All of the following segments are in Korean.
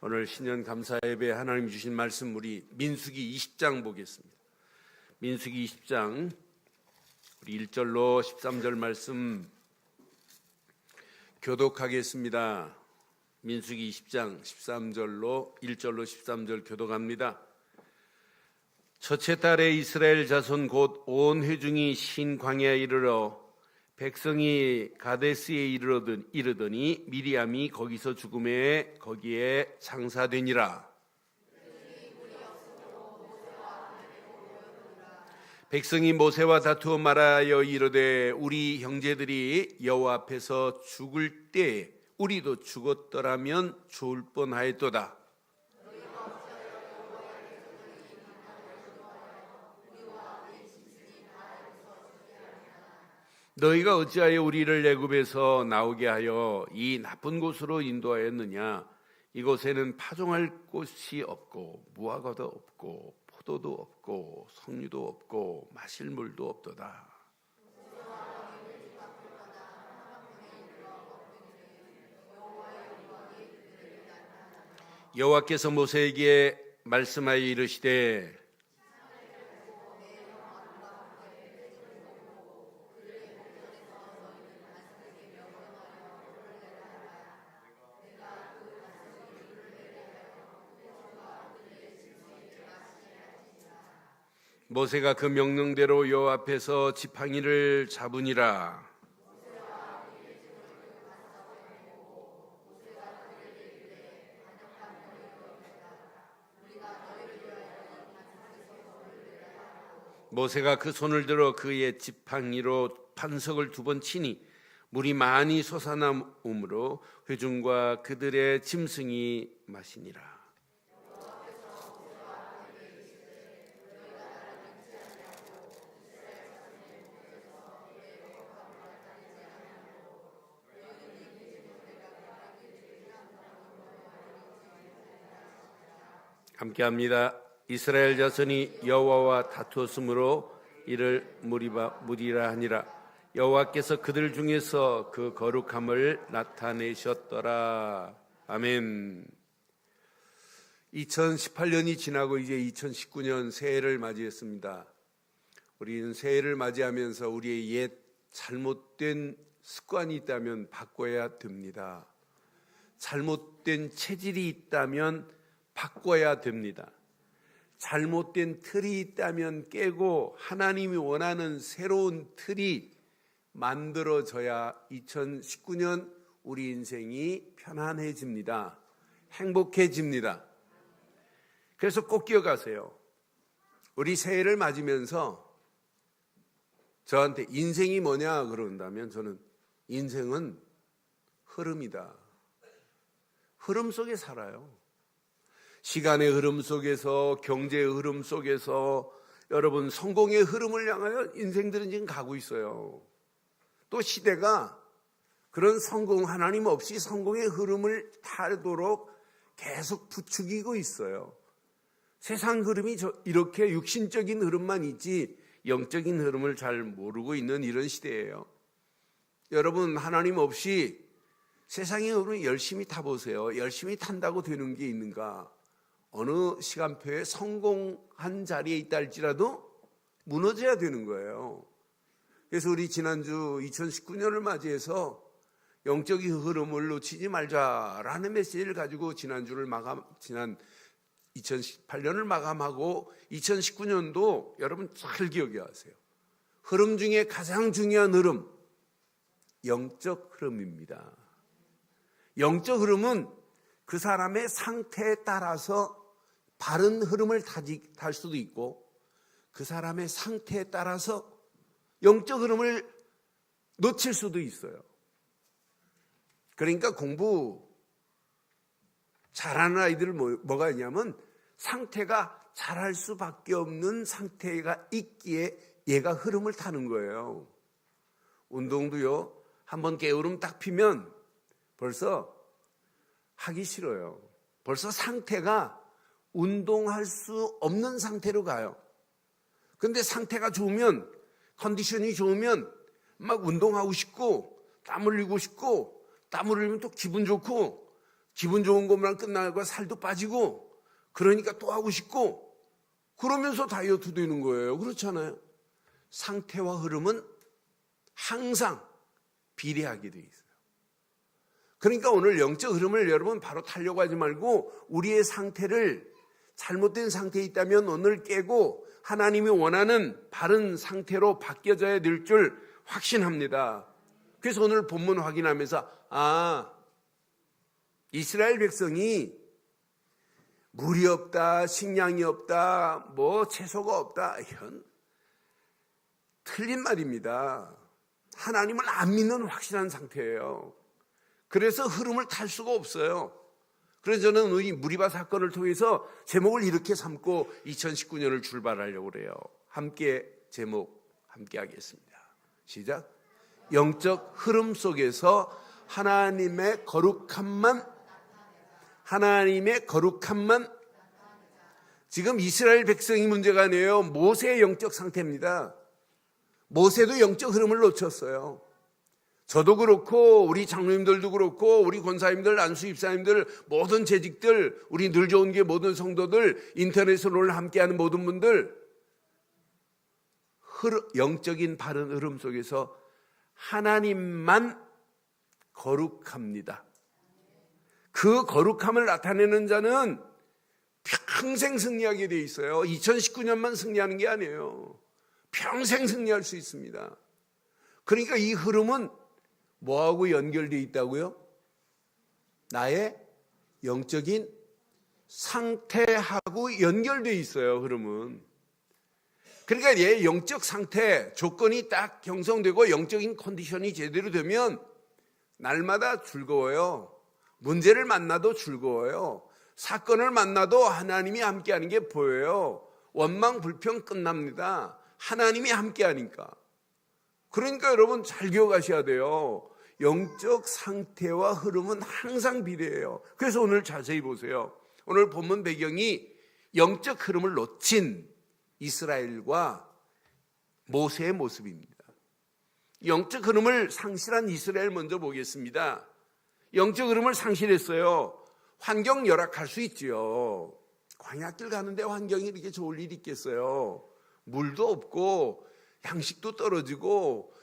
오늘 신년 감사 예배 하나님 주신 말씀 우리 민수기 20장 보겠습니다. 민수기 20장 우리 1절로 13절 말씀 교독하겠습니다. 민수기 20장 13절로 1절로 13절 교독합니다. 첫째 달에 이스라엘 자손 곧 온 회중이 신 광야에 이르러 백성이 가데스에 이르더니 미리암이 거기서 죽음에 거기에 장사되니라. 백성이 모세와 다투어 말하여 이르되 우리 형제들이 여호와 앞에서 죽을 때 우리도 죽었더라면 좋을 뻔하였도다. 너희가 어찌하여 우리를 애굽에서 나오게 하여 이 나쁜 곳으로 인도하였느냐? 이곳에는 파종할 곳이 없고 무화과도 없고 포도도 없고 석류도 없고 마실 물도 없도다. 여호와께서 모세에게 말씀하여 이르시되 모세가 그 명령대로 여호와 앞에서 지팡이를 잡으니라. 모세가 그 손을 들어 그의 지팡이로 반석을 2번 치니 물이 많이 솟아나므로 회중과 그들의 짐승이 마시니라. 함께합니다. 이스라엘 자손이 여호와와 다투었으므로 이를 무리라 하니라. 여호와께서 그들 중에서 그 거룩함을 나타내셨더라. 아멘. 2018년이 지나고 이제 2019년 새해를 맞이했습니다. 우리는 새해를 맞이하면서 우리의 옛 잘못된 습관이 있다면 바꿔야 됩니다. 잘못된 체질이 있다면 바꿔야 됩니다. 잘못된 틀이 있다면 깨고 하나님이 원하는 새로운 틀이 만들어져야 2019년 우리 인생이 편안해집니다. 행복해집니다. 그래서 꼭 기억하세요. 우리 새해를 맞으면서 저한테 인생이 뭐냐 그런다면 저는 인생은 흐름이다. 흐름 속에 살아요. 시간의 흐름 속에서, 경제의 흐름 속에서 여러분 성공의 흐름을 향하여 인생들은 지금 가고 있어요. 또 시대가 그런 성공, 하나님 없이 성공의 흐름을 타도록 계속 부추기고 있어요. 세상 흐름이 이렇게 육신적인 흐름만 있지 영적인 흐름을 잘 모르고 있는 이런 시대예요. 여러분 하나님 없이 세상의 흐름을 열심히 타보세요. 열심히 탄다고 되는 게 있는가? 어느 시간표에 성공한 자리에 있다 할지라도 무너져야 되는 거예요. 그래서 우리 지난주 2019년을 맞이해서 영적인 흐름을 놓치지 말자라는 메시지를 가지고 지난 2018년을 마감하고 2019년도 여러분 잘 기억해 하세요. 흐름 중에 가장 중요한 흐름, 영적 흐름입니다. 영적 흐름은 그 사람의 상태에 따라서 바른 흐름을 탈 수도 있고 그 사람의 상태에 따라서 영적 흐름을 놓칠 수도 있어요. 그러니까 공부 잘하는 아이들은 뭐가 있냐면 상태가 잘할 수밖에 없는 상태가 있기에 얘가 흐름을 타는 거예요. 운동도요. 한번 게으름 딱 피면 벌써 하기 싫어요. 벌써 상태가 운동할 수 없는 상태로 가요. 근데 상태가 좋으면, 컨디션이 좋으면 막 운동하고 싶고 땀 흘리고 싶고 땀 흘리면 또 기분 좋고 기분 좋은 것만 끝나고 살도 빠지고 그러니까 또 하고 싶고 그러면서 다이어트 되는 거예요. 그렇잖아요. 상태와 흐름은 항상 비례하게 돼 있어요. 그러니까 오늘 영적 흐름을 여러분 바로 타려고 하지 말고 우리의 상태를 잘못된 상태에 있다면 오늘 깨고 하나님이 원하는 바른 상태로 바뀌어져야 될 줄 확신합니다. 그래서 오늘 본문 확인하면서 이스라엘 백성이 물이 없다, 식량이 없다, 뭐 채소가 없다, 이건 틀린 말입니다. 하나님을 안 믿는 확실한 상태예요. 그래서 흐름을 탈 수가 없어요. 그래서 저는 이 무리바 사건을 통해서 제목을 이렇게 삼고 2019년을 출발하려고 그래요. 제목 함께 하겠습니다. 시작. 영적 흐름 속에서 하나님의 거룩함만 지금 이스라엘 백성이 문제가 아니에요. 모세의 영적 상태입니다. 모세도 영적 흐름을 놓쳤어요. 저도 그렇고 우리 장로님들도 그렇고 우리 권사님들, 안수 입사님들, 모든 재직들, 우리 늘 좋은 게 모든 성도들, 인터넷으로 함께하는 모든 분들 영적인 바른 흐름 속에서 하나님만 거룩합니다. 그 거룩함을 나타내는 자는 평생 승리하게 돼 있어요. 2019년만 승리하는 게 아니에요. 평생 승리할 수 있습니다. 그러니까 이 흐름은 뭐하고 연결되어 있다고요? 나의 영적인 상태하고 연결되어 있어요. 흐름은. 그러니까 얘 영적 상태 조건이 딱 형성되고 영적인 컨디션이 제대로 되면 날마다 즐거워요. 문제를 만나도 즐거워요. 사건을 만나도 하나님이 함께하는 게 보여요. 원망 불평 끝납니다. 하나님이 함께하니까. 그러니까 여러분 잘 기억하셔야 돼요. 영적 상태와 흐름은 항상 비례해요. 그래서 오늘 자세히 보세요. 오늘 본문 배경이 영적 흐름을 놓친 이스라엘과 모세의 모습입니다. 영적 흐름을 상실한 이스라엘 먼저 보겠습니다. 영적 흐름을 상실했어요. 환경 열악할 수 있죠. 광야길 가는데 환경이 이렇게 좋을 일이 있겠어요. 물도 없고 양식도 떨어지고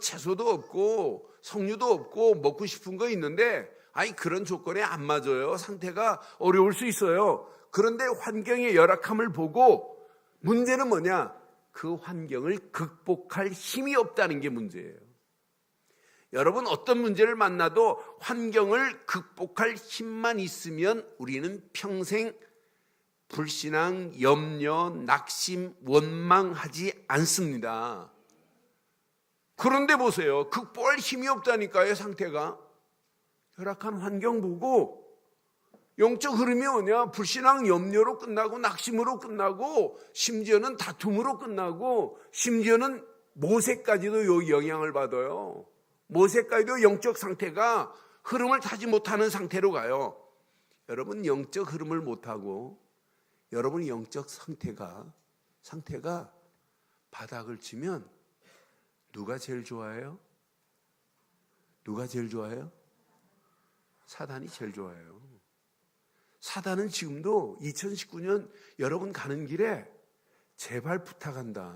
채소도 없고 석류도 없고 먹고 싶은 거 있는데 그런 조건에 안 맞아요. 상태가 어려울 수 있어요. 그런데 환경의 열악함을 보고 문제는 뭐냐? 그 환경을 극복할 힘이 없다는 게 문제예요. 여러분 어떤 문제를 만나도 환경을 극복할 힘만 있으면 우리는 평생 불신앙, 염려, 낙심, 원망하지 않습니다. 그런데 보세요. 극복할 힘이 없다니까요. 상태가. 열악한 환경 보고 영적 흐름이 뭐냐? 불신앙, 염려로 끝나고 낙심으로 끝나고 심지어는 다툼으로 끝나고 심지어는 모세까지도 요 영향을 받아요. 모세까지도 영적 상태가 흐름을 타지 못하는 상태로 가요. 여러분 영적 흐름을 못하고 여러분의 영적 상태가 바닥을 치면 누가 제일 좋아해요? 누가 제일 좋아해요? 사단이 제일 좋아해요. 사단은 지금도 2019년 여러분 가는 길에 제발 부탁한다.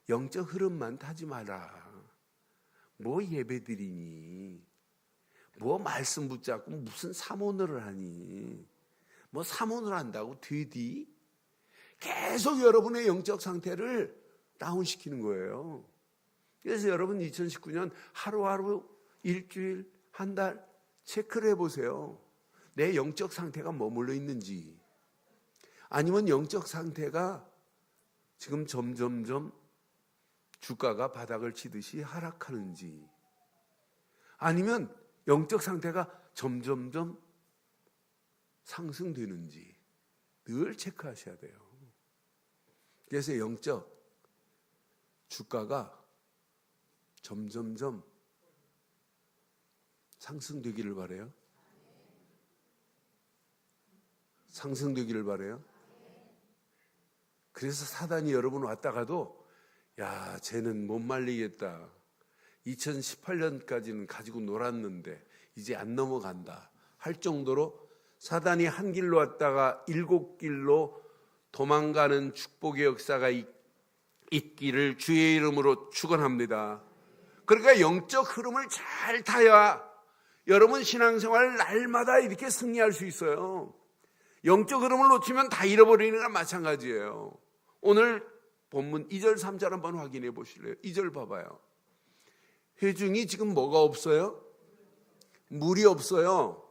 영적 흐름만 타지 마라. 뭐 예배드리니? 뭐 말씀 붙잡고 무슨 사모를 하니? 뭐 사모를 한다고 되디? 계속 여러분의 영적 상태를 다운시키는 거예요. 그래서 여러분 2019년 하루하루 일주일 한 달 체크를 해보세요. 내 영적 상태가 머물러 있는지 아니면 영적 상태가 지금 점점점 주가가 바닥을 치듯이 하락하는지 아니면 영적 상태가 점점점 상승되는지 늘 체크하셔야 돼요. 그래서 영적 주가가 점점점 상승되기를 바라요. 상승되기를 바라요. 그래서 사단이 여러분 왔다가도 야, 쟤는 못 말리겠다. 2018년까지는 가지고 놀았는데 이제 안 넘어간다 할 정도로 사단이 한 길로 왔다가 7길로 도망가는 축복의 역사가 있기를 주의 이름으로 축원합니다. 그러니까 영적 흐름을 잘 타야 여러분 신앙생활 날마다 이렇게 승리할 수 있어요. 영적 흐름을 놓치면 다 잃어버리는 거랑 마찬가지예요. 오늘 본문 2절 3절 한번 확인해 보실래요? 2절 봐봐요. 회중이 지금 뭐가 없어요? 물이 없어요.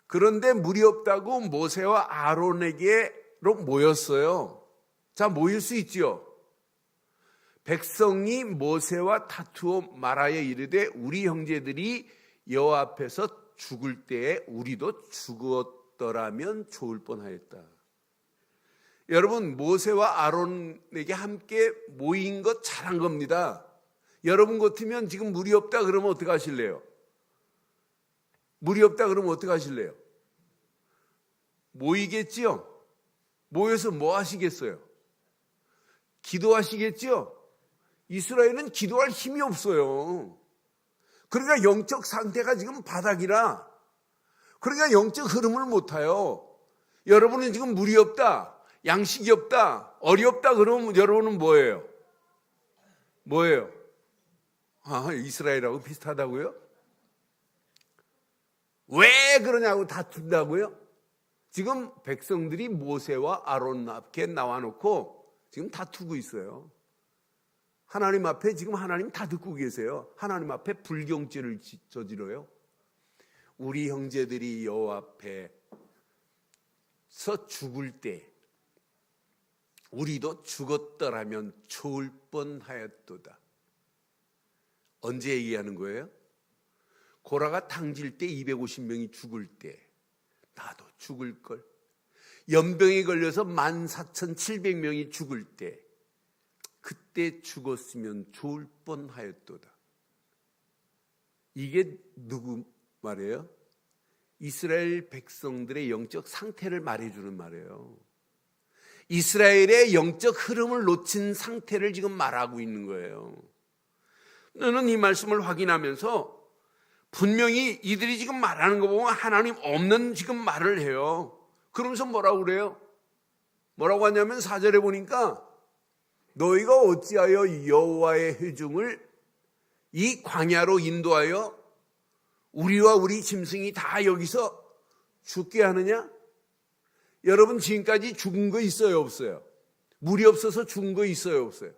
그런데 물이 없다고 모세와 아론에게로 모였어요. 자, 모일 수 있죠. 백성이 모세와 다투어 말하여 이르되 우리 형제들이 여호와 앞에서 죽을 때에 우리도 죽었더라면 좋을 뻔하였다. 여러분, 모세와 아론에게 함께 모인 것 잘한 겁니다. 여러분 같으면 지금 물이 없다 그러면 어떻게 하실래요? 물이 없다 그러면 어떻게 하실래요? 모이겠지요? 모여서 뭐 하시겠어요? 기도하시겠지요? 이스라엘은 기도할 힘이 없어요. 그러니까 영적 상태가 지금 바닥이라, 그러니까 영적 흐름을 못 타요. 여러분은 지금 물이 없다, 양식이 없다, 어리 없다 그러면 여러분은 뭐예요? 뭐예요? 이스라엘하고 비슷하다고요? 왜 그러냐고 다툰다고요? 지금 백성들이 모세와 아론 앞에 나와놓고 지금 다투고 있어요. 하나님 앞에 지금 하나님 다 듣고 계세요. 하나님 앞에 불경죄를 저지러요. 우리 형제들이 여호와 앞에서 죽을 때 우리도 죽었더라면 좋을 뻔하였도다. 언제 얘기하는 거예요? 고라가 탕질 때 250명이 죽을 때 나도 죽을 걸. 연병에 걸려서 14,700명이 죽을 때 그때 죽었으면 좋을 뻔하였도다. 이게 누구 말이에요? 이스라엘 백성들의 영적 상태를 말해주는 말이에요. 이스라엘의 영적 흐름을 놓친 상태를 지금 말하고 있는 거예요. 너는 이 말씀을 확인하면서 분명히 이들이 지금 말하는 거 보면 하나님 없는 지금 말을 해요. 그러면서 뭐라고 그래요? 뭐라고 하냐면 4절에 보니까 너희가 어찌하여 여호와의 회중을 이 광야로 인도하여 우리와 우리 짐승이 다 여기서 죽게 하느냐? 여러분 지금까지 죽은 거 있어요 없어요? 물이 없어서 죽은 거 있어요 없어요?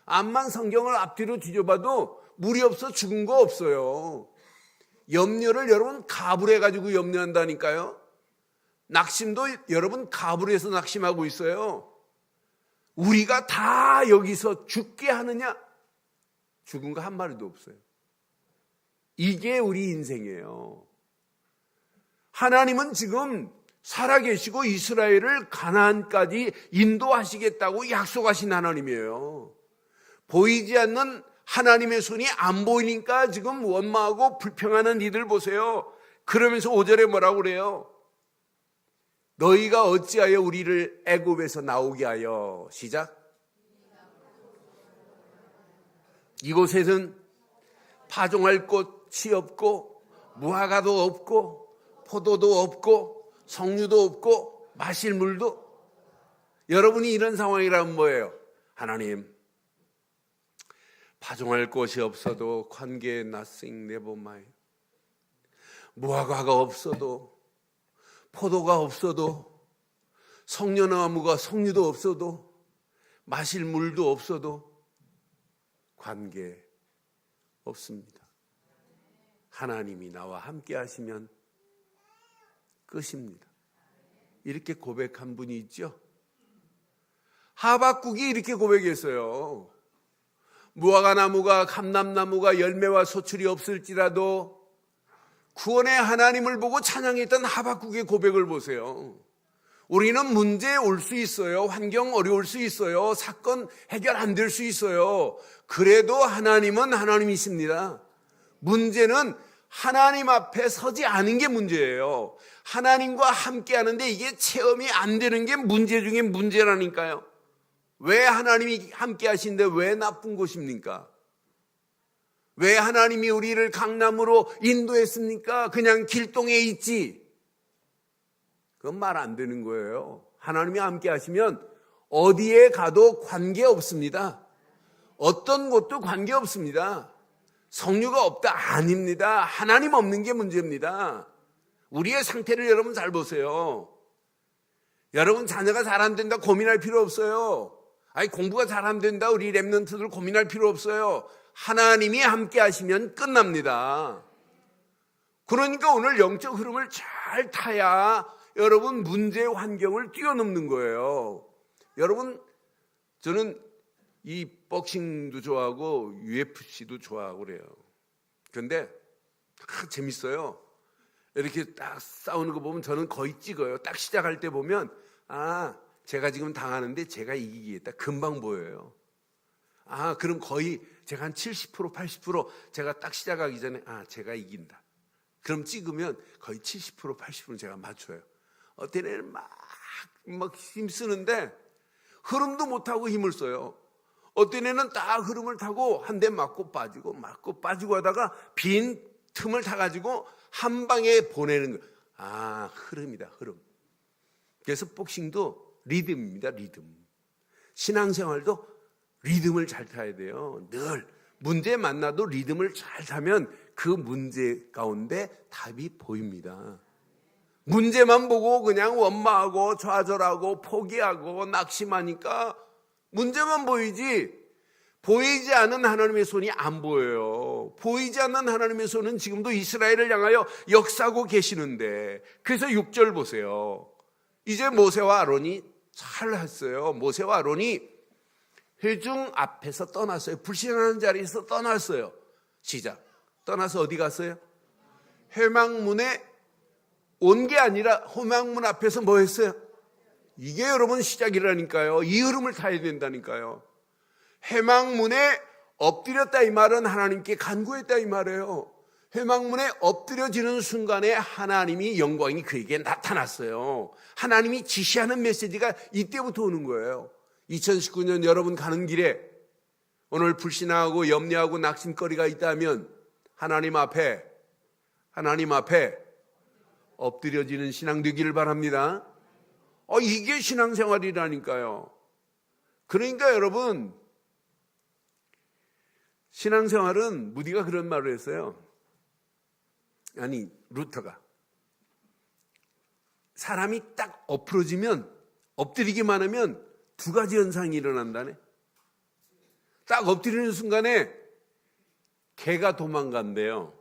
암만 성경을 앞뒤로 뒤져봐도 물이 없어 죽은 거 없어요. 염려를 여러분 가불해가지고 염려한다니까요. 낙심도 여러분 가불해서 낙심하고 있어요. 우리가 다 여기서 죽게 하느냐? 죽은 거 한 마리도 없어요. 이게 우리 인생이에요. 하나님은 지금 살아계시고 이스라엘을 가나안까지 인도하시겠다고 약속하신 하나님이에요. 보이지 않는 하나님의 손이 안 보이니까 지금 원망하고 불평하는 이들 보세요. 그러면서 5절에 뭐라고 그래요? 너희가 어찌하여 우리를 애굽에서 나오게 하여 시작. 이곳에는 파종할 꽃이 없고 무화과도 없고 포도도 없고 석류도 없고 마실 물도. 여러분이 이런 상황이라면 뭐예요? 하나님, 파종할 곳이 없어도 관계 nothing never mind. 무화과가 없어도 포도가 없어도 석류나무가 석류도 없어도 마실 물도 없어도 관계 없습니다. 하나님이 나와 함께 하시면 끝입니다. 이렇게 고백한 분이 있죠. 하박국이 이렇게 고백했어요. 무화과나무가 감람나무가 열매와 소출이 없을지라도 구원의 하나님을 보고 찬양했던 하박국의 고백을 보세요. 우리는 문제에 올 수 있어요. 환경 어려울 수 있어요. 사건 해결 안 될 수 있어요. 그래도 하나님은 하나님이십니다. 문제는 하나님 앞에 서지 않은 게 문제예요. 하나님과 함께 하는데 이게 체험이 안 되는 게 문제 중에 문제라니까요. 왜 하나님이 함께 하시는데 왜 나쁜 것입니까? 왜 하나님이 우리를 강남으로 인도했습니까? 그냥 길동에 있지. 그건 말 안 되는 거예요. 하나님이 함께 하시면 어디에 가도 관계없습니다. 어떤 곳도 관계없습니다. 성류가 없다? 아닙니다. 하나님 없는 게 문제입니다. 우리의 상태를 여러분 잘 보세요. 여러분 자녀가 잘 안 된다 고민할 필요 없어요. 아니 공부가 잘 안 된다 우리 랩런트들 고민할 필요 없어요. 하나님이 함께 하시면 끝납니다. 그러니까 오늘 영적 흐름을 잘 타야 여러분 문제의 환경을 뛰어넘는 거예요. 여러분 저는 이 복싱도 좋아하고 UFC도 좋아하고 그래요. 그런데 재밌어요. 이렇게 딱 싸우는 거 보면 저는 거의 찍어요. 딱 시작할 때 보면 제가 지금 당하는데 제가 이기겠다. 금방 보여요. 그럼 거의 제가 한 70%, 80% 제가 딱 시작하기 전에 제가 이긴다. 그럼 찍으면 거의 70%, 80%는 제가 맞춰요. 어떤 애는 막 힘쓰는데 흐름도 못하고 힘을 써요. 어떤 애는 딱 흐름을 타고 한 대 맞고 빠지고 하다가 빈 틈을 타가지고 한 방에 보내는 거예요. 흐름이다, 흐름. 그래서 복싱도 리듬입니다, 리듬. 신앙생활도 리듬을 잘 타야 돼요. 늘 문제 만나도 리듬을 잘 타면 그 문제 가운데 답이 보입니다. 문제만 보고 그냥 원망하고 좌절하고 포기하고 낙심하니까 문제만 보이지 보이지 않은 하나님의 손이 안 보여요. 보이지 않는 하나님의 손은 지금도 이스라엘을 향하여 역사하고 계시는데 그래서 6절 보세요. 이제 모세와 아론이 잘 했어요. 모세와 아론이 회중 앞에서 떠났어요. 불신하는 자리에서 떠났어요. 시작. 떠나서 어디 갔어요? 회막문에 온 게 아니라 회막문 앞에서 뭐 했어요? 이게 여러분 시작이라니까요. 이 흐름을 타야 된다니까요. 회막문에 엎드렸다 이 말은 하나님께 간구했다 이 말이에요. 회막문에 엎드려지는 순간에 하나님이 영광이 그에게 나타났어요. 하나님이 지시하는 메시지가 이때부터 오는 거예요. 2019년 여러분 가는 길에 오늘 불신하고 염려하고 낙심거리가 있다면 하나님 앞에 엎드려지는 신앙 되기를 바랍니다. 이게 신앙생활이라니까요. 그러니까 여러분 신앙생활은 무디가 그런 말을 했어요. 아니 루터가 사람이 딱 엎드리기만 하면 두 가지 현상이 일어난다네. 딱 엎드리는 순간에 개가 도망간대요.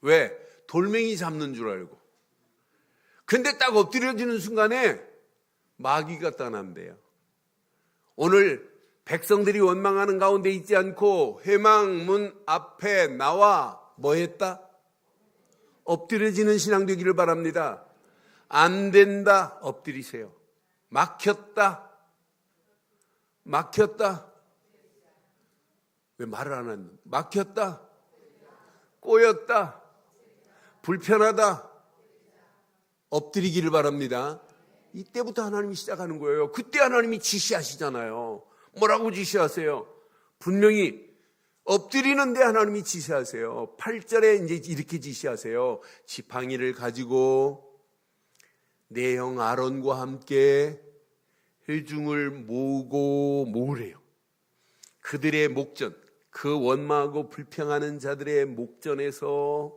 왜? 돌멩이 잡는 줄 알고. 근데 딱 엎드려지는 순간에 마귀가 떠난대요. 오늘 백성들이 원망하는 가운데 있지 않고 회막문 앞에 나와 뭐 했다? 엎드려지는 신앙 되기를 바랍니다. 안 된다, 엎드리세요. 막혔다. 왜 말을 안 하는? 막혔다. 꼬였다. 불편하다. 엎드리기를 바랍니다. 이때부터 하나님이 시작하는 거예요. 그때 하나님이 지시하시잖아요. 뭐라고 지시하세요? 분명히 엎드리는데 하나님이 지시하세요. 8절에 이제 이렇게 지시하세요. 지팡이를 가지고 내 형 아론과 함께 회중을 모으래요. 그들의 목전, 그 원망하고 불평하는 자들의 목전에서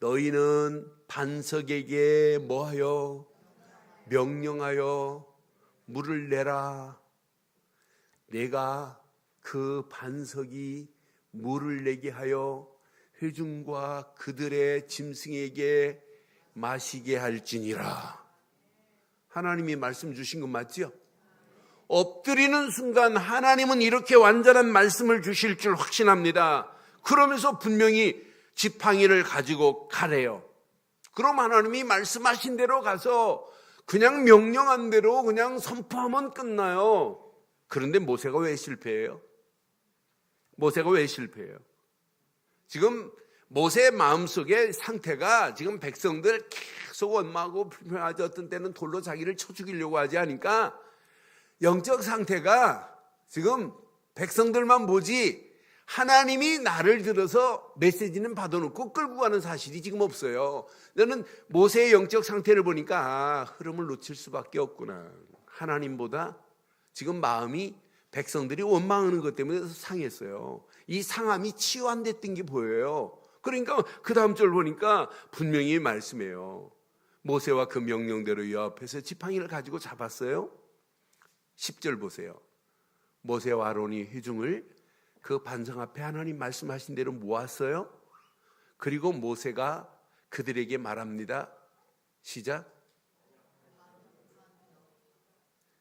너희는 반석에게 뭐하여? 명령하여 물을 내라. 내가 그 반석이 물을 내게 하여 회중과 그들의 짐승에게 마시게 할지니라. 하나님이 말씀 주신 거 맞죠? 엎드리는 순간 하나님은 이렇게 완전한 말씀을 주실 줄 확신합니다. 그러면서 분명히 지팡이를 가지고 가래요. 그럼 하나님이 말씀하신 대로 가서 그냥 명령한 대로 그냥 선포하면 끝나요. 그런데 모세가 왜 실패해요? 지금 모세의 마음속의 상태가 지금 백성들 계속 원망하고 불평하지, 어떤 때는 돌로 자기를 쳐 죽이려고 하지 하니까 영적 상태가 지금 백성들만 보지 하나님이 나를 들어서 메시지는 받아놓고 끌고 가는 사실이 지금 없어요. 저는 모세의 영적 상태를 보니까 흐름을 놓칠 수밖에 없구나. 하나님보다 지금 마음이 백성들이 원망하는 것 때문에 상했어요. 이 상함이 치유 안 됐던 게 보여요. 그러니까 그 다음 절 보니까 분명히 말씀해요. 모세와 그 명령대로 여호와 앞에서 지팡이를 가지고 잡았어요. 10절 보세요. 모세와 아론이 회중을 그 반석 앞에 하나님 말씀하신 대로 모았어요. 그리고 모세가 그들에게 말합니다. 시작.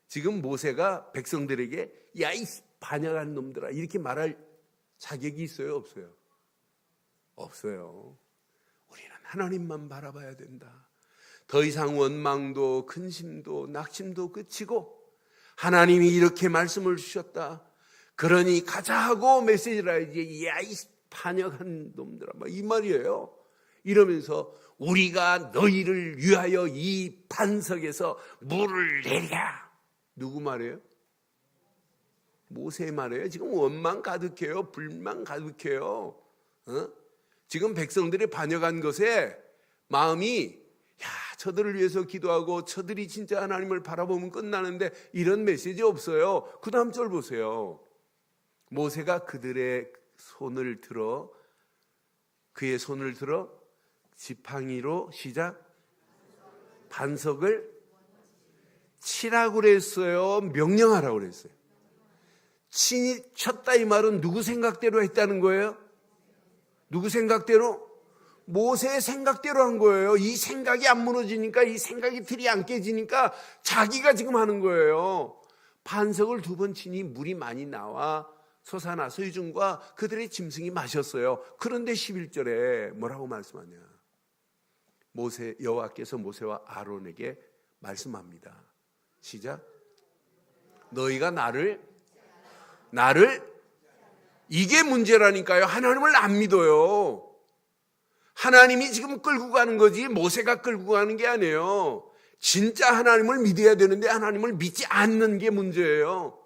지금 모세가 백성들에게 야 이 반역한 놈들아 이렇게 말할 자격이 있어요? 없어요? 없어요. 우리는 하나님만 바라봐야 된다. 더 이상 원망도 근심도 낙심도 그치고 하나님이 이렇게 말씀을 주셨다. 그러니 가자 하고 메시지를 해야지. 야 이 반역한 놈들아 이 말이에요. 이러면서 우리가 너희를 위하여 이 반석에서 물을 내리라. 누구 말이에요? 모세 말이에요. 지금 원망 가득해요. 불만 가득해요. 지금 백성들이 반역한 것에 마음이 저들을 위해서 기도하고 저들이 진짜 하나님을 바라보면 끝나는데 이런 메시지 없어요. 그 다음 절 보세요. 모세가 그들의 손을 들어 그의 손을 들어 지팡이로 시작 반석을 치라고 그랬어요? 명령하라고 그랬어요? 친히 쳤다 이 말은 누구 생각대로 했다는 거예요? 누구 생각대로? 모세의 생각대로 한 거예요. 이 생각이 안 무너지니까 이 생각이 틀이 안 깨지니까 자기가 지금 하는 거예요. 반석을 2번 치니 물이 많이 나와 솟아나서 회중과 그들의 짐승이 마셨어요. 그런데 11절에 뭐라고 말씀하냐? 여호와께서 모세와 아론에게 말씀합니다. 시작. 너희가 나를 이게 문제라니까요. 하나님을 안 믿어요. 하나님이 지금 끌고 가는 거지 모세가 끌고 가는 게 아니에요. 진짜 하나님을 믿어야 되는데 하나님을 믿지 않는 게 문제예요.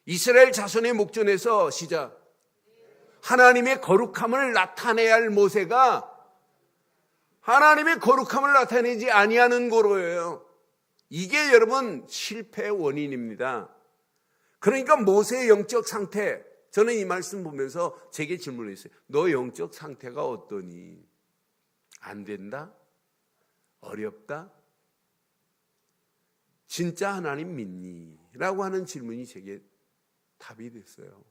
이스라엘 자손의 목전에서 시작. 하나님의 거룩함을 나타내야 할 모세가 하나님의 거룩함을 나타내지 아니하는 거로예요. 이게 여러분 실패의 원인입니다. 그러니까 모세의 영적 상태, 저는 이 말씀 보면서 제게 질문했어요. 너 영적 상태가 어떠니? 안 된다? 어렵다? 진짜 하나님 믿니? 라고 하는 질문이 제게 답이 됐어요.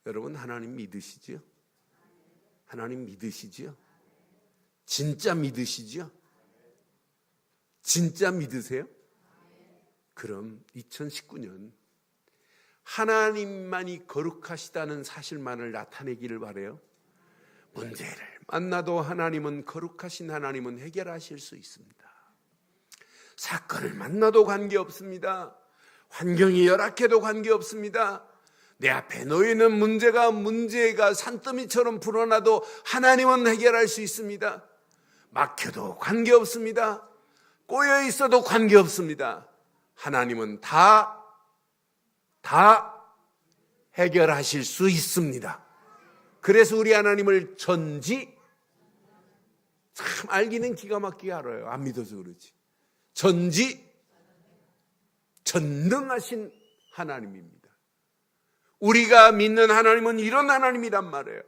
여러분 하나님 믿으시죠? 하나님 믿으시죠? 진짜 믿으시죠? 진짜 믿으세요? 그럼 2019년 하나님만이 거룩하시다는 사실만을 나타내기를 바라요. 문제를 만나도 하나님은 거룩하신 하나님은 해결하실 수 있습니다. 사건을 만나도 관계없습니다. 환경이 열악해도 관계없습니다. 내 앞에 놓이는 문제가 산더미처럼 불어나도 하나님은 해결할 수 있습니다. 막혀도 관계없습니다. 꼬여 있어도 관계없습니다. 하나님은 다 해결하실 수 있습니다. 그래서 우리 하나님을 참 알기는 기가 막히게 알아요. 안 믿어서 그렇지. 전능하신 하나님입니다. 우리가 믿는 하나님은 이런 하나님이란 말이에요.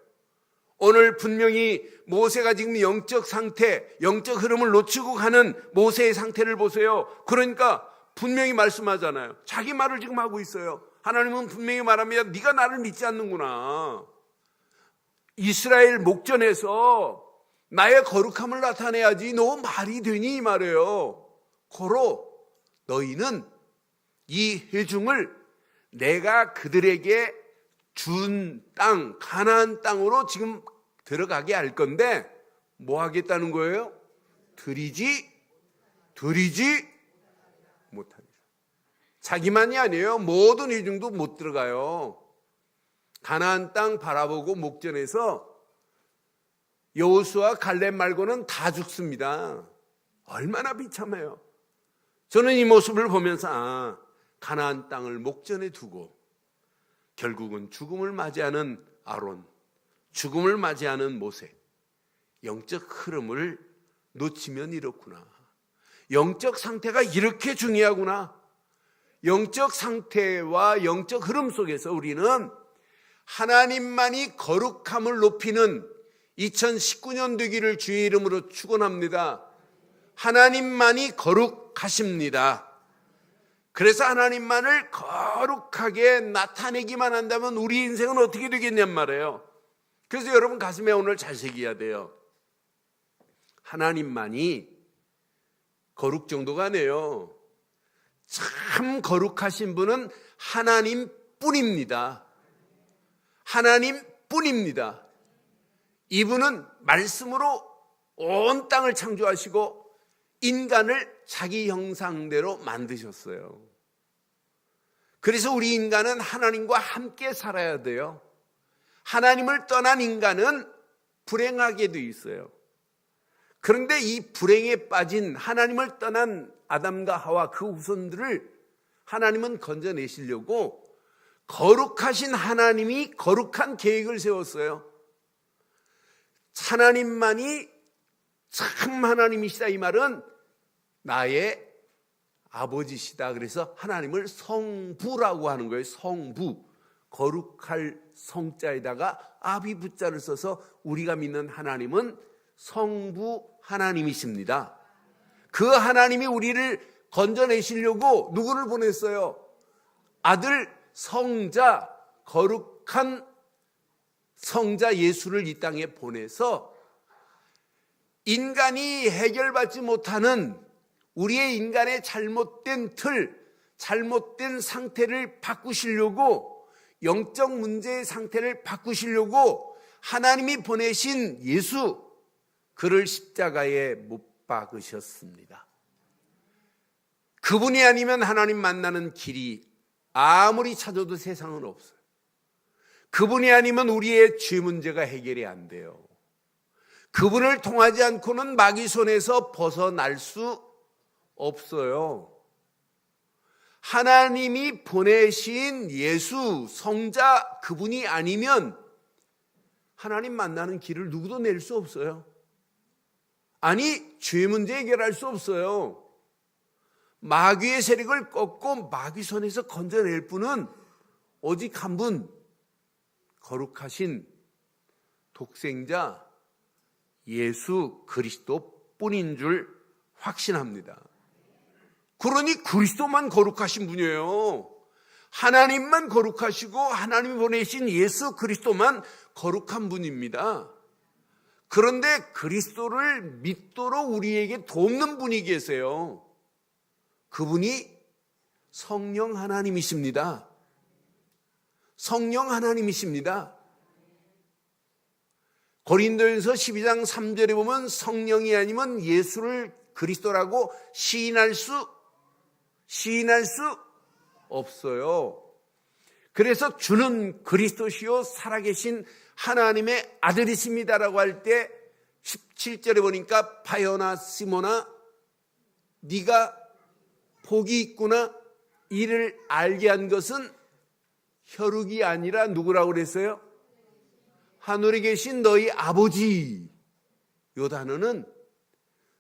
오늘 분명히 모세가 지금 영적 상태, 영적 흐름을 놓치고 가는 모세의 상태를 보세요. 그러니까 분명히 말씀하잖아요. 자기 말을 지금 하고 있어요. 하나님은 분명히 말합니다. 네가 나를 믿지 않는구나. 이스라엘 목전에서 나의 거룩함을 나타내야지 너 말이 되니 이 말이에요. 고로 너희는 이 회중을 내가 그들에게 준 땅, 가나안 땅으로 지금 들어가게 할 건데 뭐 하겠다는 거예요? 들이지 못하리라. 자기만이 아니에요. 모든 회중도 못 들어가요. 가나안 땅 바라보고 목전에서 여호수아 갈렙 말고는 다 죽습니다. 얼마나 비참해요. 저는 이 모습을 보면서 가나안 땅을 목전에 두고 결국은 죽음을 맞이하는 아론, 죽음을 맞이하는 모세, 영적 흐름을 놓치면 이렇구나. 영적 상태가 이렇게 중요하구나. 영적 상태와 영적 흐름 속에서 우리는 하나님만이 거룩함을 높이는 2019년 되기를 주의 이름으로 축원합니다. 하나님만이 거룩하십니다. 그래서 하나님만을 거룩하게 나타내기만 한다면 우리 인생은 어떻게 되겠냔 말이에요. 그래서 여러분 가슴에 오늘 잘 새겨야 돼요. 하나님만이 거룩 정도가 아니에요. 참 거룩하신 분은 하나님뿐입니다. 하나님뿐입니다. 이분은 말씀으로 온 땅을 창조하시고 인간을 자기 형상대로 만드셨어요. 그래서 우리 인간은 하나님과 함께 살아야 돼요. 하나님을 떠난 인간은 불행하게 돼 있어요. 그런데 이 불행에 빠진 하나님을 떠난 아담과 하와 그 후손들을 하나님은 건져내시려고 거룩하신 하나님이 거룩한 계획을 세웠어요. 하나님만이 참 하나님이시다, 이 말은 나의 아버지시다. 그래서 하나님을 성부라고 하는 거예요. 성부, 거룩할 성자에다가 아비부자를 써서 우리가 믿는 하나님은 성부 하나님이십니다. 그 하나님이 우리를 건져내시려고 누구를 보냈어요? 아들 성자, 거룩한 성자 예수를 이 땅에 보내서 인간이 해결받지 못하는 우리의 인간의 잘못된 틀, 잘못된 상태를 바꾸시려고, 영적 문제의 상태를 바꾸시려고 하나님이 보내신 예수, 그를 십자가에 못 박으셨습니다. 그분이 아니면 하나님 만나는 길이 아무리 찾아도 세상은 없어요. 그분이 아니면 우리의 죄 문제가 해결이 안 돼요. 그분을 통하지 않고는 마귀 손에서 벗어날 수 없어요. 하나님이 보내신 예수, 성자, 그분이 아니면 하나님 만나는 길을 누구도 낼 수 없어요. 아니, 죄 문제 해결할 수 없어요. 마귀의 세력을 꺾고 마귀 손에서 건져낼 분은 오직 한 분, 거룩하신 독생자 예수 그리스도뿐인 줄 확신합니다. 그러니 그리스도만 거룩하신 분이에요. 하나님만 거룩하시고 하나님이 보내신 예수 그리스도만 거룩한 분입니다. 그런데 그리스도를 믿도록 우리에게 돕는 분이 계세요. 그분이 성령 하나님이십니다. 성령 하나님이십니다. 고린도전서 12장 3절에 보면 성령이 아니면 예수를 그리스도라고 시인할 수 없어요. 그래서 주는 그리스도시요 살아계신 하나님의 아들이십니다라고 할 때 17절에 보니까 바요나 시모나 네가 복이 있구나, 이를 알게 한 것은 혈육이 아니라 누구라고 그랬어요? 하늘에 계신 너희 아버지. 이 단어는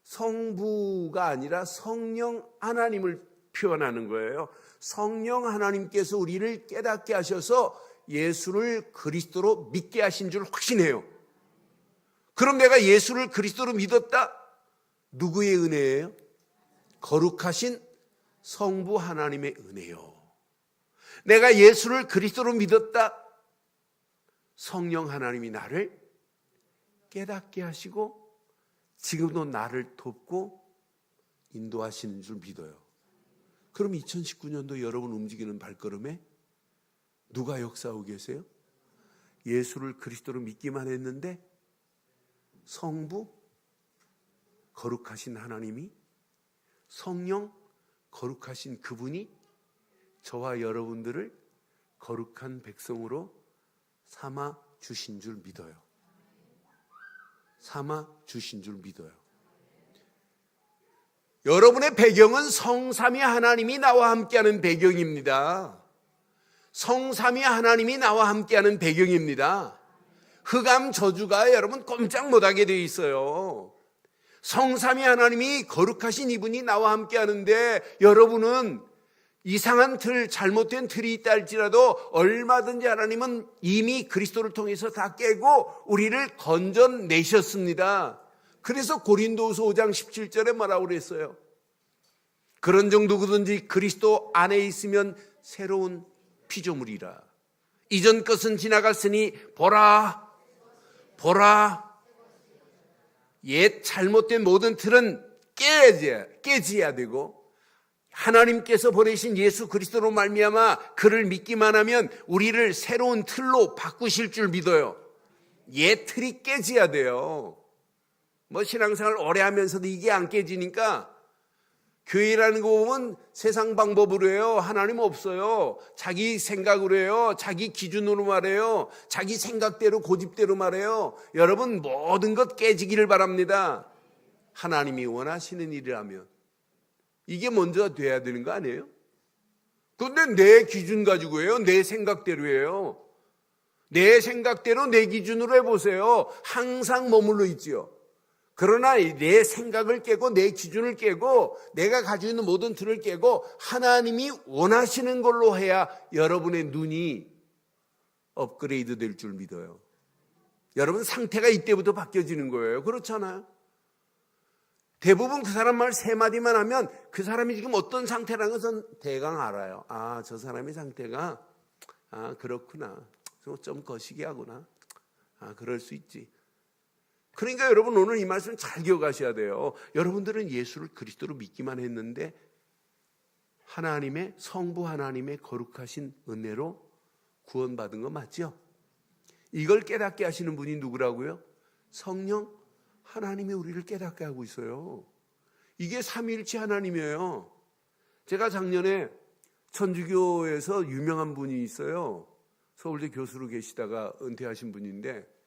성부가 아니라 성령 하나님을 표현하는 거예요. 성령 하나님께서 우리를 깨닫게 하셔서 예수를 그리스도로 믿게 하신 줄 확신해요. 그럼 내가 예수를 그리스도로 믿었다? 누구의 은혜예요? 거룩하신 성부 하나님의 은혜요. 내가 예수를 그리스도로 믿었다? 성령 하나님이 나를 깨닫게 하시고 지금도 나를 돕고 인도하시는 줄 믿어요. 그럼 2019년도 여러분 움직이는 발걸음에 누가 역사하고 계세요? 예수를 그리스도로 믿기만 했는데 성부 거룩하신 하나님이, 성령 거룩하신 그분이 저와 여러분들을 거룩한 백성으로 삼아 주신 줄 믿어요. 삼아 주신 줄 믿어요. 여러분의 배경은 성삼위 하나님이 나와 함께하는 배경입니다. 성삼위 하나님이 나와 함께하는 배경입니다. 흑암 저주가 여러분 꼼짝 못하게 돼 있어요. 성삼위 하나님이 거룩하신 이분이 나와 함께 하는데 여러분은 이상한 틀, 잘못된 틀이 있다 할지라도 얼마든지 하나님은 이미 그리스도를 통해서 다 깨고 우리를 건져내셨습니다. 그래서 고린도후서 5장 17절에 뭐라고 그랬어요? 그런 정도든지 그리스도 안에 있으면 새로운 피조물이라. 이전 것은 지나갔으니 보라, 보라. 옛 잘못된 모든 틀은 깨져야 되고 하나님께서 보내신 예수 그리스도로 말미암아 그를 믿기만 하면 우리를 새로운 틀로 바꾸실 줄 믿어요. 옛 틀이 깨져야 돼요. 뭐 신앙생활 오래 하면서도 이게 안 깨지니까 교회라는 거 보면 세상 방법으로 해요. 하나님 없어요. 자기 생각으로 해요. 자기 기준으로 말해요. 자기 생각대로 고집대로 말해요. 여러분 모든 것 깨지기를 바랍니다. 하나님이 원하시는 일이라면 이게 먼저 돼야 되는 거 아니에요? 그런데 내 기준 가지고 해요. 내 생각대로 해요. 내 생각대로 내 기준으로 해보세요. 항상 머물러 있지요. 그러나 내 생각을 깨고 내 기준을 깨고 내가 가지고 있는 모든 틀을 깨고 하나님이 원하시는 걸로 해야 여러분의 눈이 업그레이드 될 줄 믿어요. 여러분 상태가 이때부터 바뀌어지는 거예요. 그렇잖아요. 대부분 그 사람 말 세 마디만 하면 그 사람이 지금 어떤 상태라는 것은 대강 알아요. 아, 저 사람의 상태가 그렇구나. 좀 거시기하구나. 그럴 수 있지. 그러니까 여러분 오늘 이 말씀 잘 기억하셔야 돼요. 여러분들은 예수를 그리스도로 믿기만 했는데 하나님의 성부 하나님의 거룩하신 은혜로 구원받은 거 맞죠? 이걸 깨닫게 하시는 분이 누구라고요? 성령 하나님이 우리를 깨닫게 하고 있어요. 이게 삼위일체 하나님이에요. 제가 작년에 천주교에서 유명한 분이 있어요. 서울대 교수로 계시다가 은퇴하신 분인데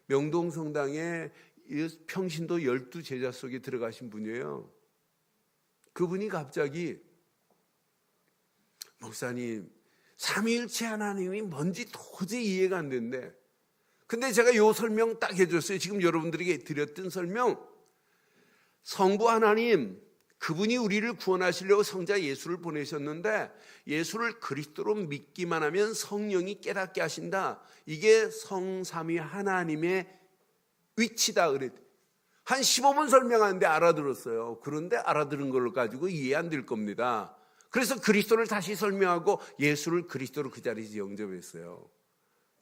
명동성당에 평신도 12제자 속에 들어가신 분이에요. 그분이 갑자기 목사님 삼위일체 하나님이 뭔지 도저히 이해가 안 되는데 근데 제가 요 설명 딱 해줬어요. 지금 여러분들에게 드렸던 설명. 성부 하나님 그분이 우리를 구원하시려고 성자 예수를 보내셨는데 예수를 그리스도로 믿기만 하면 성령이 깨닫게 하신다. 이게 성삼위 하나님의 위치다 그랬. 한 15분 설명하는데 알아들었어요. 그런데 알아들은 걸 가지고 이해 안 될 겁니다. 그래서 그리스도를 다시 설명하고 예수를 그리스도로 그 자리에서 영접했어요.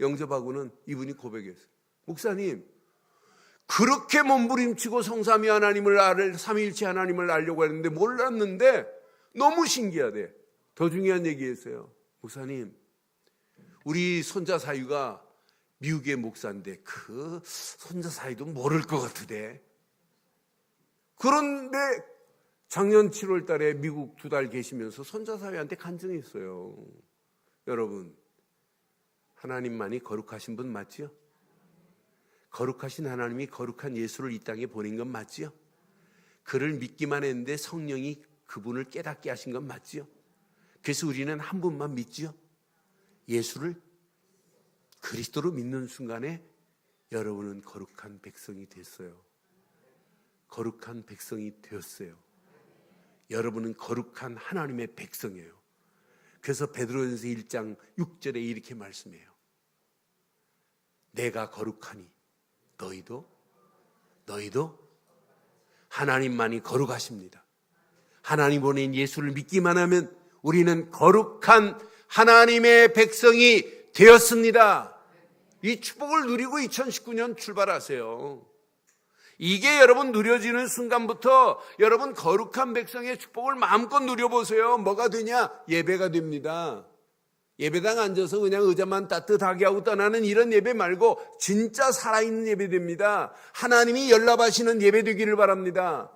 영접하고는 이분이 고백했어요. 목사님 그렇게 몸부림치고 성삼위 하나님을 삼위일체 하나님을 알려고 했는데 몰랐는데 너무 신기하대. 더 중요한 얘기했어요. 목사님 우리 손자 사유가 미국의 목사인데 그 손자 사유도 모를 것 같으대. 그런데 작년 7월 달에 미국 2달 계시면서 손자 사유한테 간증했어요. 여러분 하나님만이 거룩하신 분 맞지요? 거룩하신 하나님이 거룩한 예수를 이 땅에 보낸 건 맞지요? 그를 믿기만 했는데 성령이 그분을 깨닫게 하신 건 맞지요? 그래서 우리는 한 분만 믿지요? 예수를 그리스도로 믿는 순간에 여러분은 거룩한 백성이 됐어요. 거룩한 백성이 되었어요. 여러분은 거룩한 하나님의 백성이에요. 그래서 베드로전서 1장 6절에 이렇게 말씀해요. 내가 거룩하니 너희도 하나님만이 거룩하십니다. 하나님 보낸 예수를 믿기만 하면 우리는 거룩한 하나님의 백성이 되었습니다. 이 축복을 누리고 2019년 출발하세요. 이게 여러분 누려지는 순간부터 여러분 거룩한 백성의 축복을 마음껏 누려보세요. 뭐가 되냐? 예배가 됩니다. 예배당 앉아서 그냥 의자만 따뜻하게 하고 떠나는 이런 예배 말고 진짜 살아있는 예배 됩니다. 하나님이 연락하시는 예배 되기를 바랍니다.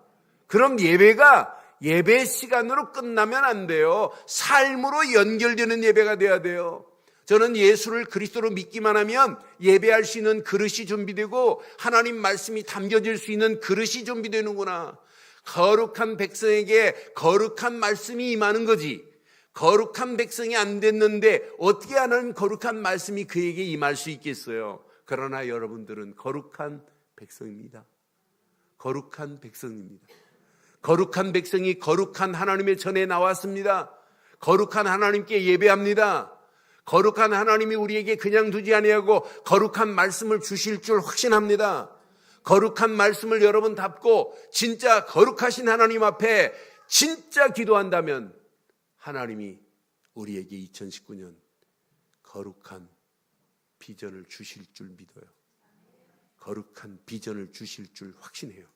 그럼 예배가 예배 시간으로 끝나면 안 돼요. 삶으로 연결되는 예배가 돼야 돼요. 저는 예수를 그리스도로 믿기만 하면 예배할 수 있는 그릇이 준비되고 하나님 말씀이 담겨질 수 있는 그릇이 준비되는구나. 거룩한 백성에게 거룩한 말씀이 임하는 거지. 거룩한 백성이 안 됐는데 어떻게 하나님 거룩한 말씀이 그에게 임할 수 있겠어요? 그러나 여러분들은 거룩한 백성입니다. 거룩한 백성입니다. 거룩한 백성이 거룩한 하나님의 전에 나왔습니다. 거룩한 하나님께 예배합니다. 거룩한 하나님이 우리에게 그냥 두지 아니하고 거룩한 말씀을 주실 줄 확신합니다. 거룩한 말씀을 여러분 답고 진짜 거룩하신 하나님 앞에 진짜 기도한다면 하나님이 우리에게 2019년 거룩한 비전을 주실 줄 믿어요. 거룩한 비전을 주실 줄 확신해요.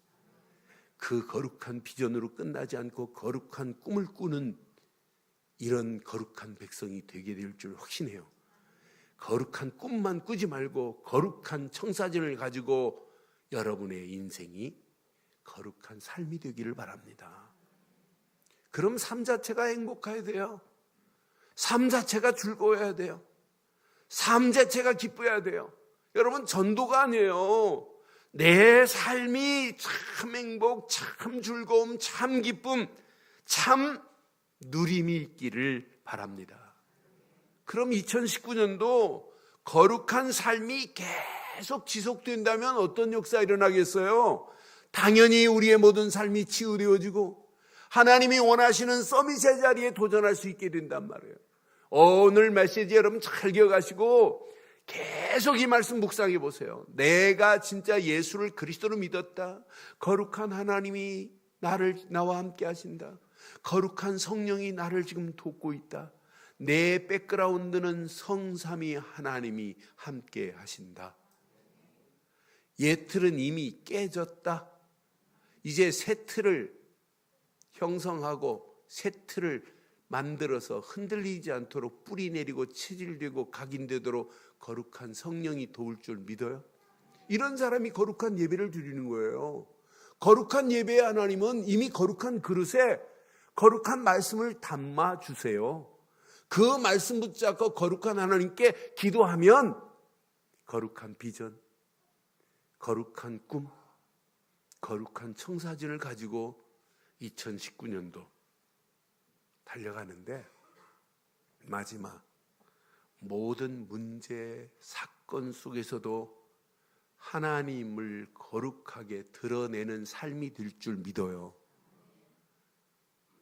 그 거룩한 비전으로 끝나지 않고 거룩한 꿈을 꾸는 이런 거룩한 백성이 되게 될 줄 확신해요. 거룩한 꿈만 꾸지 말고 거룩한 청사진을 가지고 여러분의 인생이 거룩한 삶이 되기를 바랍니다. 그럼 삶 자체가 행복해야 돼요. 삶 자체가 즐거워야 돼요. 삶 자체가 기뻐야 돼요. 여러분, 전도가 아니에요. 내 삶이 참 행복, 참 즐거움, 참 기쁨, 참 누림이 있기를 바랍니다. 그럼 2019년도 거룩한 삶이 계속 지속된다면 어떤 역사가 일어나겠어요? 당연히 우리의 모든 삶이 치유되어지고 하나님이 원하시는 서밋의 자리에 도전할 수 있게 된단 말이에요. 오늘 메시지 여러분 잘 기억하시고 계속 이 말씀 묵상해 보세요. 내가 진짜 예수를 그리스도로 믿었다. 거룩한 하나님이 나와 함께 하신다. 거룩한 성령이 나를 지금 돕고 있다. 내 백그라운드는 성삼위 하나님이 함께 하신다. 옛 틀은 이미 깨졌다. 이제 새 틀을 형성하고 새 틀을 만들어서 흔들리지 않도록 뿌리 내리고 체질되고 각인되도록 거룩한 성령이 도울 줄 믿어요? 이런 사람이 거룩한 예배를 드리는 거예요. 거룩한 예배의 하나님은 이미 거룩한 그릇에 거룩한 말씀을 담아 주세요. 그 말씀 붙잡고 거룩한 하나님께 기도하면 거룩한 비전, 거룩한 꿈, 거룩한 청사진을 가지고 2019년도 달려가는데 마지막 모든 문제, 사건 속에서도 하나님을 거룩하게 드러내는 삶이 될 줄 믿어요.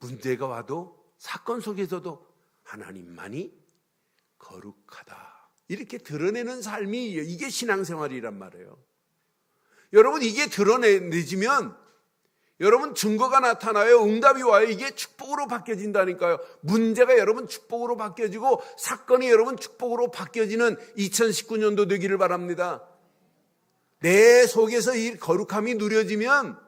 문제가 와도 사건 속에서도 하나님만이 거룩하다. 이렇게 드러내는 삶이 이게 신앙생활이란 말이에요. 여러분 이게 드러내지면 여러분 증거가 나타나요. 응답이 와요. 이게 축복으로 바뀌어진다니까요. 문제가 여러분 축복으로 바뀌어지고 사건이 여러분 축복으로 바뀌어지는 2019년도 되기를 바랍니다. 내 속에서 이 거룩함이 누려지면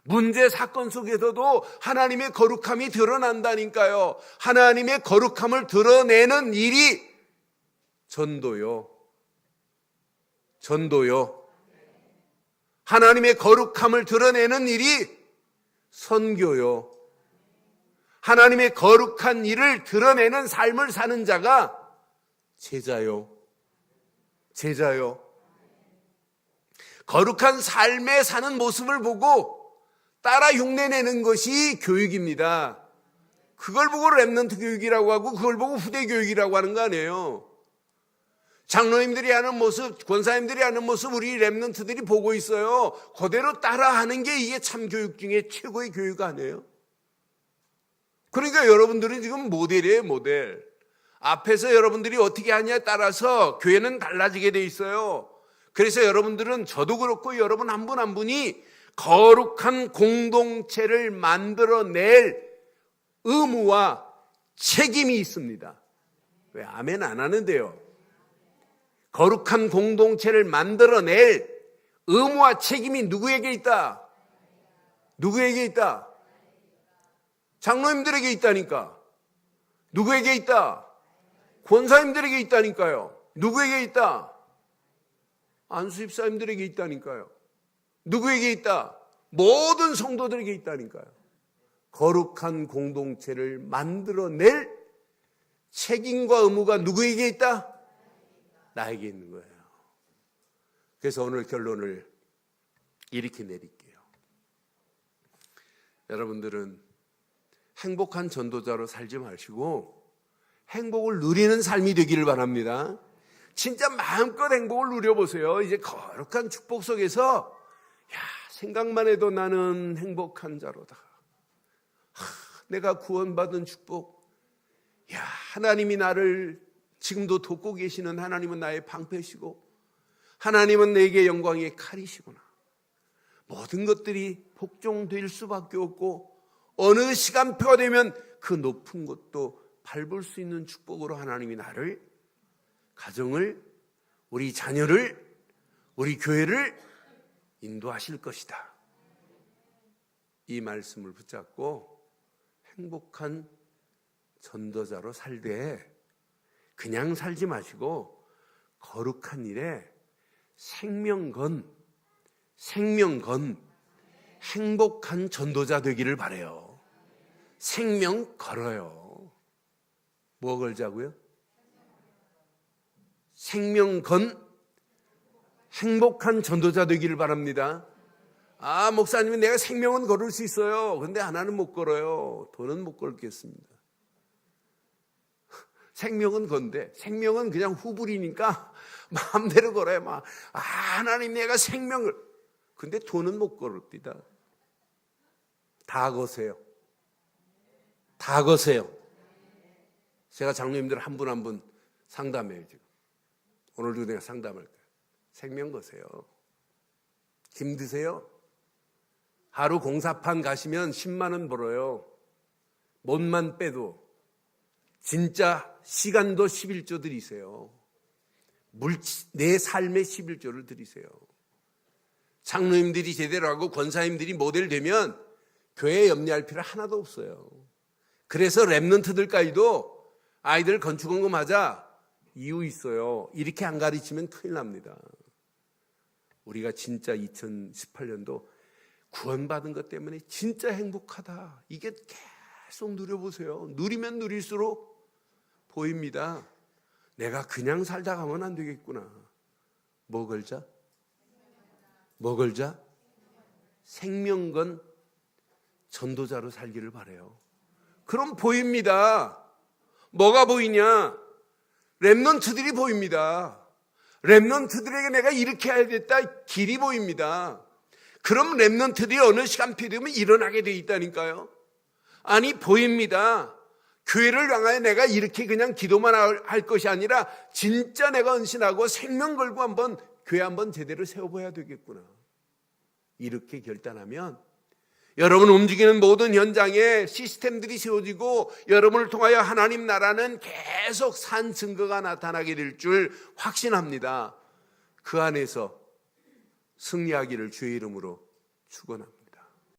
문제 사건 속에서도 하나님의 거룩함이 드러난다니까요. 하나님의 거룩함을 드러내는 일이 전도요. 하나님의 거룩함을 드러내는 일이 선교요. 하나님의 거룩한 일을 드러내는 삶을 사는 자가 제자요. 거룩한 삶에 사는 모습을 보고 따라 흉내내는 것이 교육입니다. 그걸 보고 렘넌트 교육이라고 하고 그걸 보고 후대 교육이라고 하는 거 아니에요. 장로님들이 하는 모습, 권사님들이 하는 모습 우리 렘넌트들이 보고 있어요. 그대로 따라하는 게 이게 참 교육 중에 최고의 교육 아니에요? 그러니까 여러분들은 지금 모델이에요, 모델. 앞에서 여러분들이 어떻게 하냐에 따라서 교회는 달라지게 돼 있어요. 그래서 여러분들은 저도 그렇고 여러분 한 분 한 분이 거룩한 공동체를 만들어낼 의무와 책임이 있습니다. 왜 아멘 안 하는데요? 거룩한 공동체를 만들어낼 의무와 책임이 누구에게 있다? 누구에게 있다? 장로님들에게 있다니까. 누구에게 있다? 권사님들에게 있다니까요. 누구에게 있다? 안수집사님들에게 있다니까요. 누구에게 있다? 모든 성도들에게 있다니까요. 거룩한 공동체를 만들어낼 책임과 의무가 누구에게 있다? 나에게 있는 거예요. 그래서 오늘 결론을 이렇게 내릴게요. 여러분들은 행복한 전도자로 살지 마시고 행복을 누리는 삶이 되기를 바랍니다. 진짜 마음껏 행복을 누려보세요. 이제 거룩한 축복 속에서 생각만 해도 나는 행복한 자로다. 내가 구원받은 축복. 하나님이 나를 지금도 돕고 계시는 하나님은 나의 방패시고 하나님은 내게 영광의 칼이시구나. 모든 것들이 복종될 수밖에 없고 어느 시간표가 되면 그 높은 곳도 밟을 수 있는 축복으로 하나님이 나를, 가정을, 우리 자녀를, 우리 교회를 인도하실 것이다. 이 말씀을 붙잡고 행복한 전도자로 살되 그냥 살지 마시고 거룩한 일에 생명 건 행복한 전도자 되기를 바라요. 생명 걸어요. 뭐 걸자고요? 생명 건 행복한 전도자 되기를 바랍니다. 목사님은 내가 생명은 걸을 수 있어요. 그런데 하나는 못 걸어요. 돈은 못 걸겠습니다. 생명은 건데 생명은 그냥 후불이니까 마음대로 걸어요. 하나님 내가 생명을, 근데 돈은 못 걸읍니다. 다 거세요. 다 거세요. 제가 장로님들 한 분 한 분 상담해요. 지금 오늘도 내가 상담할 거예요. 생명 거세요. 힘드세요? 하루 공사판 가시면 10만 원 벌어요. 몸만 빼도. 진짜 시간도 11조 드리세요. 내 삶의 11조를 드리세요. 장로님들이 제대로 하고 권사님들이 모델 되면 교회에 염려할 필요 하나도 없어요. 그래서 랩런트들까지도 아이들 건축원금 하자, 이유 있어요. 이렇게 안 가르치면 큰일 납니다. 우리가 진짜 2018년도 구원받은 것 때문에 진짜 행복하다. 이게 계속 누려보세요. 누리면 누릴수록 보입니다. 내가 그냥 살다 가면 안 되겠구나. 뭐 걸자? 뭐 걸자? 생명건 전도자로 살기를 바라요. 그럼 보입니다. 뭐가 보이냐? 랩런트들이 보입니다. 랩런트들에게 내가 이렇게 해야겠다. 길이 보입니다. 그럼 랩런트들이 어느 시간표 되면 일어나게 돼 있다니까요. 아니 보입니다. 교회를 향하여 내가 이렇게 그냥 기도만 할 것이 아니라 진짜 내가 헌신하고 생명 걸고 한번 교회 한번 제대로 세워봐야 되겠구나. 이렇게 결단하면 여러분 움직이는 모든 현장에 시스템들이 세워지고 여러분을 통하여 하나님 나라는 계속 산 증거가 나타나게 될 줄 확신합니다. 그 안에서 승리하기를 주의 이름으로 축원합니다.